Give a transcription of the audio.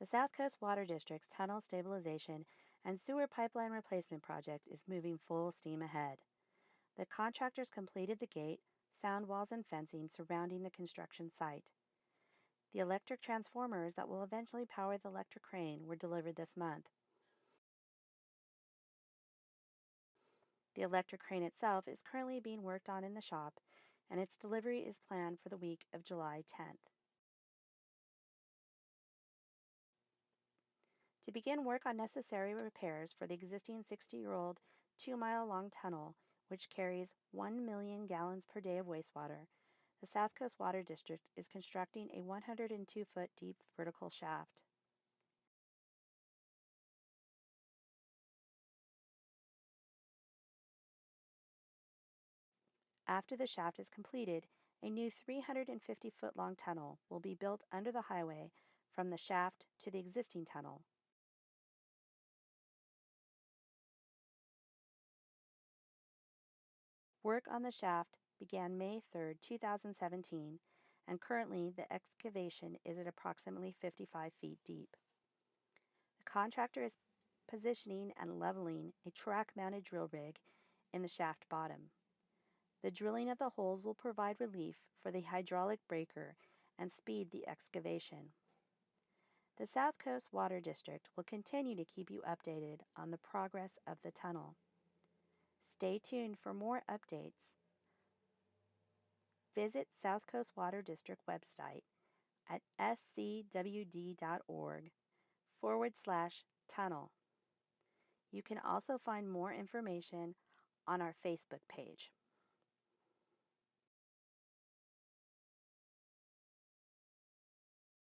The South Coast Water District's tunnel stabilization and sewer pipeline replacement project is moving full steam ahead. The contractors completed the gate, sound walls, and fencing surrounding the construction site. The electric transformers that will eventually power the electric crane were delivered this month. The electric crane itself is currently being worked on in the shop, and its delivery is planned for the week of July 10th. To begin work on necessary repairs for the existing 60-year-old 2-mile-long tunnel, which carries 1 million gallons per day of wastewater, the South Coast Water District is constructing a 102-foot deep vertical shaft. After the shaft is completed, a new 350-foot-long tunnel will be built under the highway from the shaft to the existing tunnel. Work on the shaft began May 3, 2017, and currently the excavation is at approximately 55 feet deep. The contractor is positioning and leveling a track-mounted drill rig in the shaft bottom. The drilling of the holes will provide relief for the hydraulic breaker and speed the excavation. The South Coast Water District will continue to keep you updated on the progress of the tunnel. Stay tuned for more updates. Visit South Coast Water District website at scwd.org/tunnel. You can also find more information on our Facebook page.